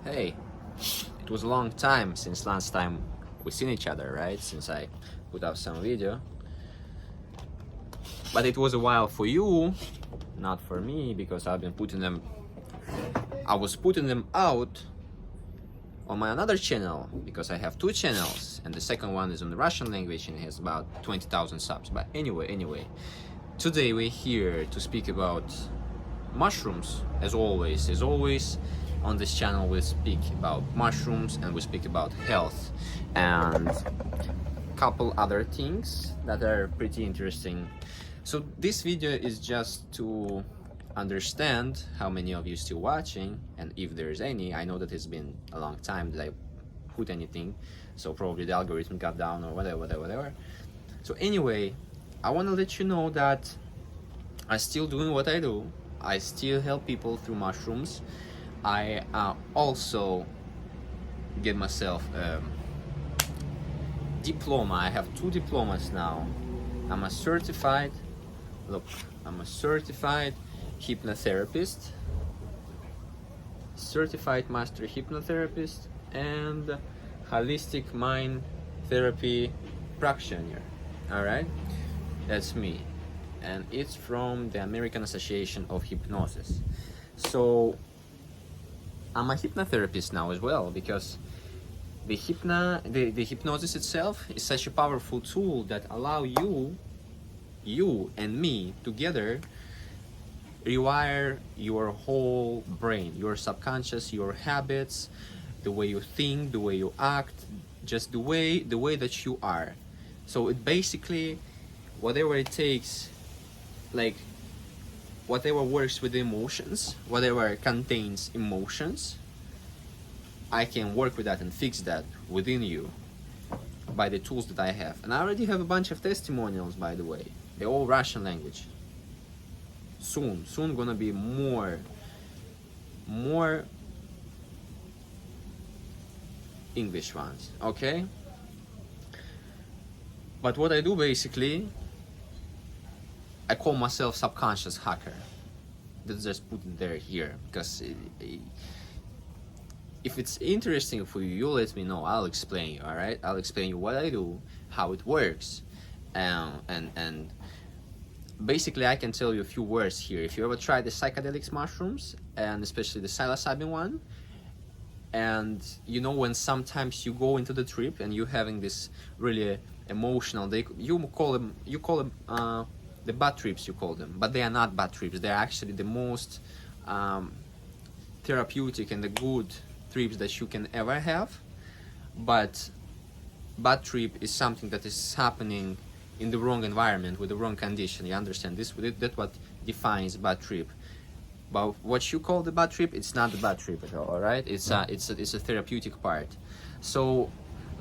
Hey, it was a long time since last time we seen each other, right? Since I put out some video. But it was a while for you, not for me, because I was putting them out on my another channel, because I have two channels, and the second one is in the Russian language and it has about 20,000 subs. But anyway, today we're here to speak about mushrooms, as always. On this channel we speak about mushrooms and we speak about health and couple other things that are pretty interesting. So this video is just to understand how many of you still watching, and if there's any. I know that it's been a long time that I put anything, so probably the algorithm got down or whatever. So anyway, I want to let you know that I'm still doing what I do. I still help people through mushrooms. I also get myself a diploma. I have 2 diplomas now. I'm a certified hypnotherapist, certified master hypnotherapist, and holistic mind therapy practitioner. All right, that's me, and it's from the American Association of Hypnosis. So I'm a hypnotherapist now as well, because the hypnosis itself is such a powerful tool that allow you and me together rewire your whole brain, your subconscious, your habits, the way you think, the way you act, just the way that you are. So it basically, whatever it takes, like whatever works with the emotions, whatever contains emotions, I can work with that and fix that within you by the tools that I have. And I already have a bunch of testimonials, by the way. They're all Russian language. Soon gonna be more English ones, okay? But what I do basically, I call myself subconscious hacker. Let's just put it here, because if it's interesting for you, you let me know. I'll explain you, all right? I'll explain you what I do, how it works, and basically I can tell you a few words here. If you ever tried the psychedelics mushrooms, and especially the psilocybin one, and you know when sometimes you go into the trip and you're having this really emotional, you call them the bad trips, you call them, but they are not bad trips. They're actually the most therapeutic and the good trips that you can ever have. But bad trip is something that is happening in the wrong environment with the wrong condition. You understand this? That's what defines bad trip. But what you call the bad trip, it's not the bad trip at all right? It's a therapeutic part. So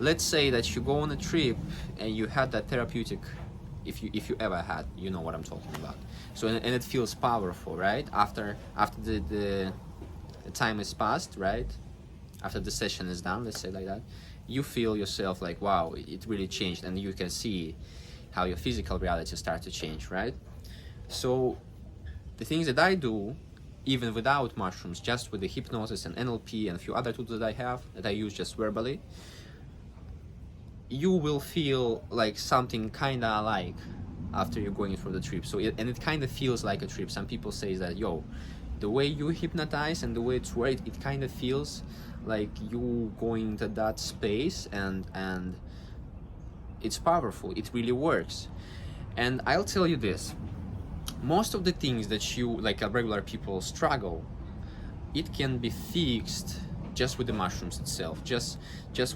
let's say that you go on a trip and you had that therapeutic, if you ever had, you know what I'm talking about. So and it feels powerful, right? After the time is passed, right? After the session is done, let's say like that, you feel yourself like, wow, it really changed, and you can see how your physical reality starts to change, right? So the things that I do, even without mushrooms, just with the hypnosis and NLP and a few other tools that I have, that I use just verbally, you will feel like something kind of like after you're going through the trip. So it kind of feels like a trip. Some people say that, yo, the way you hypnotize and the way it's worked, it kind of feels like you going to that space, and it's powerful. It really works. And I'll tell you this, most of the things that you, like a regular people, struggle, it can be fixed just with the mushrooms itself, just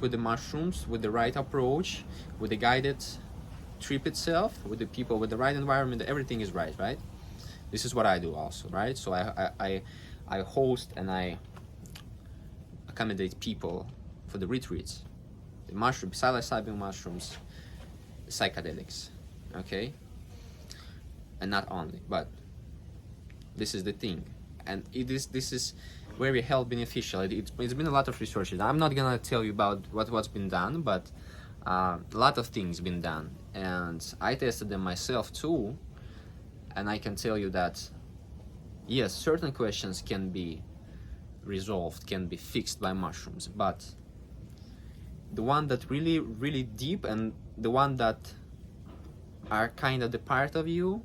with the mushrooms, with the right approach, with the guided trip itself, with the people, with the right environment. Everything is right? This is what I do also, right? So I host and I accommodate people for the retreats, the psilocybin mushrooms, psychedelics, okay? And not only, but this is the thing, and this is very health beneficial. It's been a lot of research. I'm not gonna tell you about what's been done, but a lot of things been done, and I tested them myself too, and I can tell you that yes, certain questions can be resolved, can be fixed by mushrooms. But the one that really, really deep, and the one that are kind of the part of you,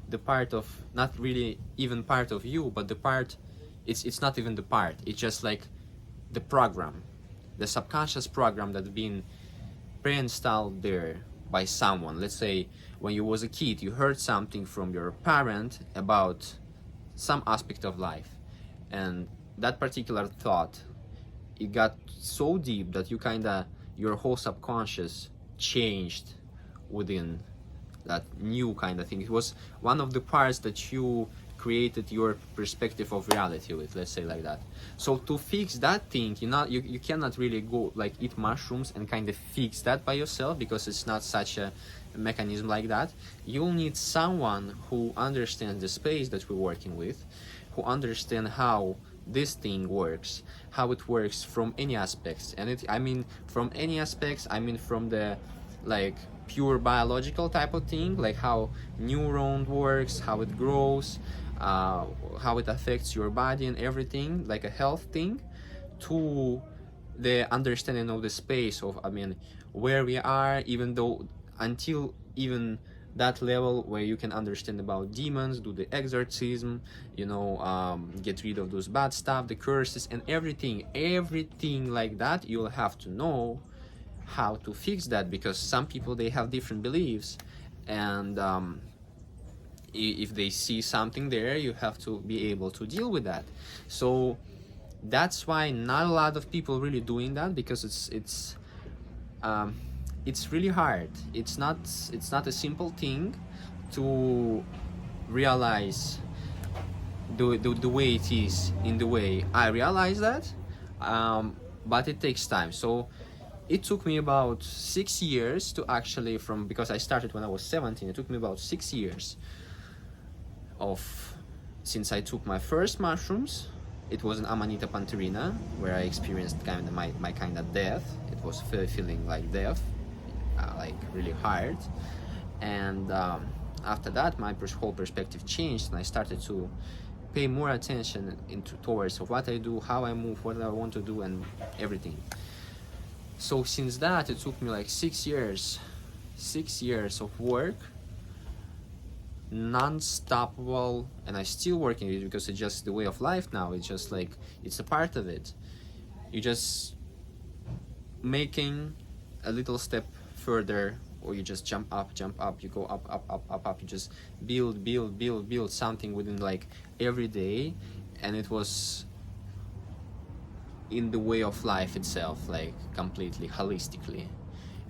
the part of, not really even part of you, but the part, it's not even the part, it's just like the program, the subconscious program that's been pre-installed there by someone. Let's say when you was a kid, you heard something from your parent about some aspect of life, and that particular thought, it got so deep that you your whole subconscious changed within that new kind of thing. It was one of the parts that you created your perspective of reality with, let's say like that. So to fix that thing, you cannot really go like eat mushrooms and kind of fix that by yourself, because it's not such a mechanism like that. You'll need someone who understands the space that we're working with, who understand how this thing works, how it works from any aspects. And I mean from any aspects, I mean from the like pure biological type of thing, like how neuron works, how it grows, how it affects your body and everything, like a health thing, to the understanding of the space of, I mean, where we are, even though until even that level where you can understand about demons, do the exorcism, get rid of those bad stuff, the curses and everything like that. You'll have to know how to fix that, because some people, they have different beliefs, and if they see something there, you have to be able to deal with that. So that's why not a lot of people really doing that, because it's really hard. It's not a simple thing to realize the way it is, in the way I realize that, but it takes time. So it took me about 6 years to actually, because I started when I was 17, it took me about 6 years since I took my first mushrooms. It was in Amanita Panterina, where I experienced kind of my kind of death. It was feeling like death, like really hard. And after that, my whole perspective changed, and I started to pay more attention towards what I do, how I move, what I want to do, and everything. So since that, it took me like 6 years of work, non-stoppable, and I still working it, because it's just the way of life now. It's just like, it's a part of it. You just making a little step further, or you just jump up, you go up, you just build something within like every day. And it was in the way of life itself, like completely holistically.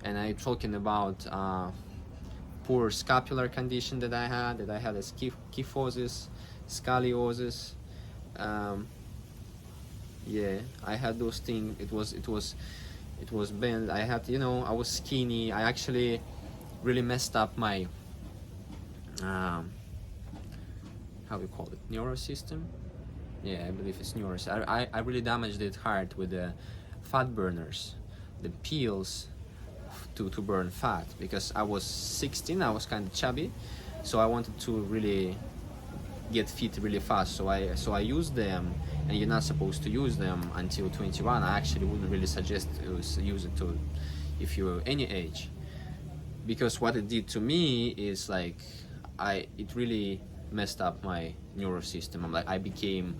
And I'm talking about poor scapular condition that I had a kyphosis, scoliosis. Yeah, I had those things. It was bent. I had, I was skinny. I actually really messed up my how we call it, neurosystem. Yeah, I believe it's neurosystem. I really damaged it hard with the fat burners, the pills to burn fat, because I was 16. I was kind of chubby, so I wanted to really get fit really fast. So I used them, and you're not supposed to use them until 21. I actually wouldn't really suggest use it to if you're any age, because what it did to me is like it really messed up my neurosystem. I became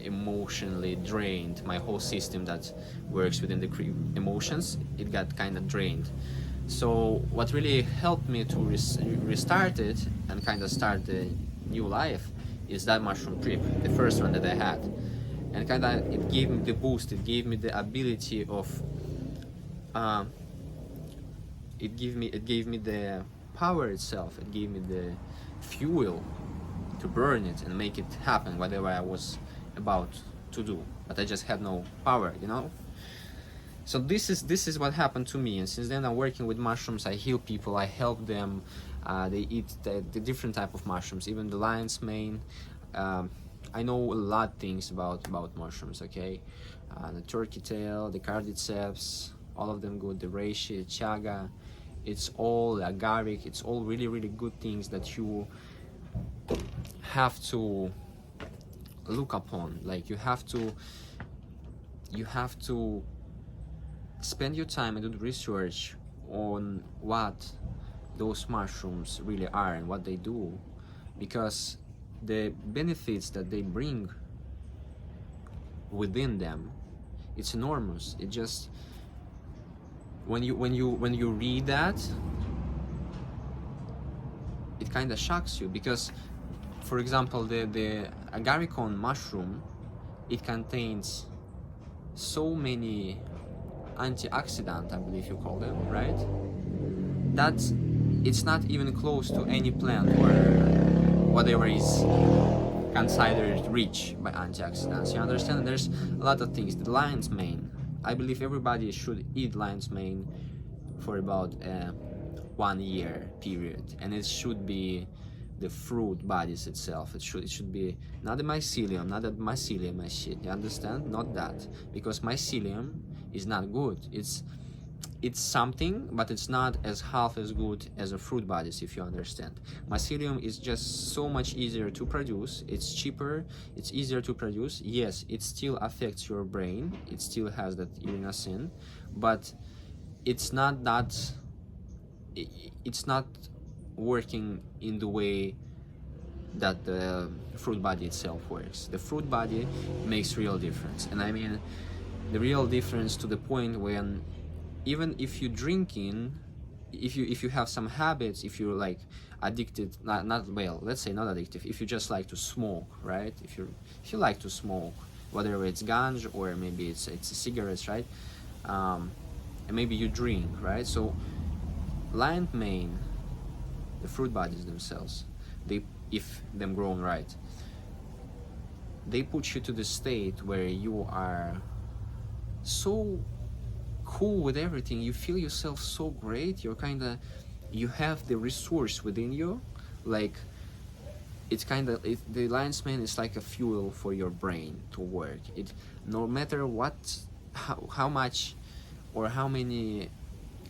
emotionally drained. My whole system that works within the emotions, it got kind of drained. So what really helped me to restart it and kind of start the new life is that mushroom trip, the first one that I had. And kind of it gave me the boost, it gave me the ability of it gave me the power itself, it gave me the fuel to burn it and make it happen, whatever I was about to do, but I just had no power, So this is what happened to me, and since then I'm working with mushrooms. I heal people, I help them. They eat the different type of mushrooms, even the lion's mane. I know a lot of things about mushrooms, okay? The turkey tail, the cordyceps, all of them good. The reishi, chaga, it's all agaric. It's all really, really good things that you have to look upon. Like you have to spend your time and do the research on what those mushrooms really are and what they do, because the benefits that they bring within them, it's enormous. It just, when you read that, it kind of shocks you, because for example the agarikon mushroom, it contains so many antioxidants, I believe you call them, right? That it's not even close to any plant or whatever is considered rich by antioxidants. You understand? There's a lot of things. The lion's mane, I believe everybody should eat lion's mane for about 1 year period, and it should be the fruit bodies itself. It should be not the mycelium, not the mycelium and shit. You understand? Not that, because mycelium is not good. It's something, but it's not as half as good as the fruit bodies, if you understand. Mycelium is just so much easier to produce. It's cheaper. It's easier to produce. Yes, it still affects your brain. It still has that irinacin, but it's not that. It's not working in the way that the fruit body itself works. The fruit body makes real difference, and I mean the real difference to the point when even if you drinking, if you have some habits, if you're like addicted, not well, let's say not addictive, if you just like to smoke, right? If you like to smoke, whether it's ganja or maybe it's cigarettes, right? And maybe you drink, right? So lion's mane, the fruit bodies themselves, they, if them grown right, they put you to the state where you are so cool with everything. You feel yourself so great. You're kind of, you have the resource within you. Like it's kind of, the lion's mane is like a fuel for your brain to work. It, no matter what, how much or how many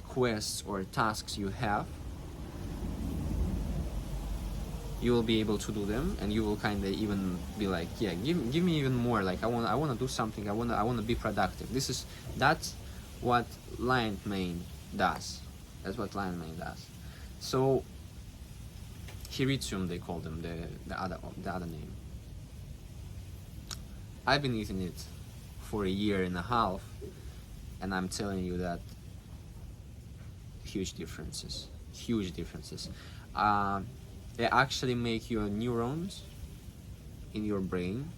quests or tasks you have, you will be able to do them, and you will kind of even be like, yeah, give me even more. Like I want to do something. I want to be productive. That's what lion's mane does. That's what lion's mane does. So Heritium, they call them, the other name. I've been eating it for 1.5 years, and I'm telling you that huge differences. They actually make your neurons in your brain,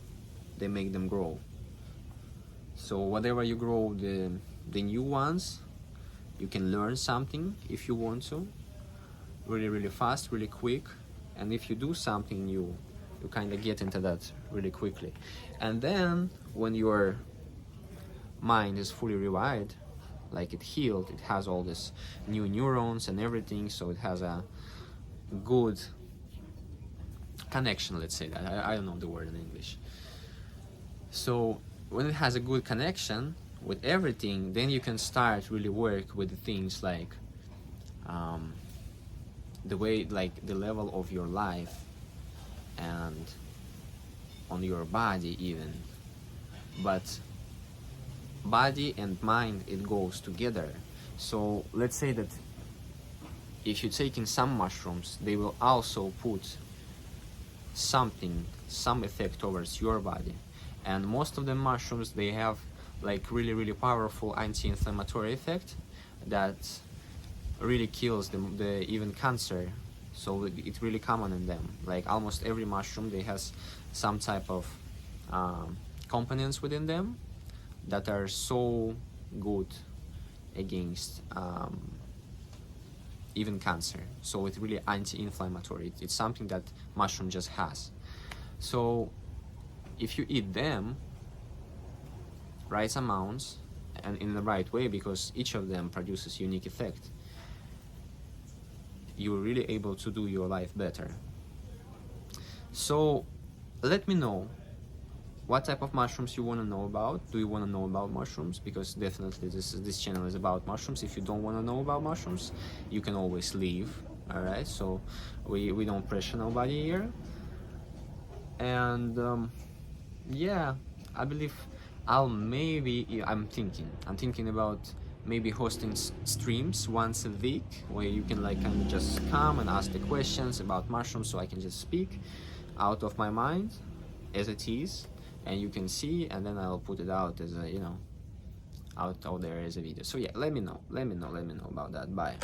they make them grow. So whatever you grow, the new ones, you can learn something if you want to, really fast, really quick. And if you do something new, you kind of get into that really quickly. And then when your mind is fully rewired, like it healed, it has all this new neurons and everything, so it has a good connection, let's say that. I don't know the word in English. So when it has a good connection with everything, then you can start really work with the things like the way, like the level of your life and on your body even. But body and mind, it goes together. So let's say that if you're taking some mushrooms, they will also put some effect towards your body. And most of the mushrooms, they have like really powerful anti-inflammatory effect that really kills the even cancer. So it's really common in them. Like almost every mushroom, they has some type of components within them that are so good against even cancer. So it's really anti-inflammatory. It's something that mushroom just has. So if you eat them right amounts and in the right way, because each of them produces unique effect, you're really able to do your life better. So let me know what type of mushrooms you want to know about. Do you want to know about mushrooms? Because definitely this channel is about mushrooms. If you don't want to know about mushrooms, you can always leave. All right, so we don't pressure nobody here. And Yeah, I believe I'm thinking about maybe hosting streams once a week where you can like kind of just come and ask the questions about mushrooms, so I can just speak out of my mind as it is, and you can see, and then I'll put it out as a, out there as a video. So yeah, let me know about that. Bye.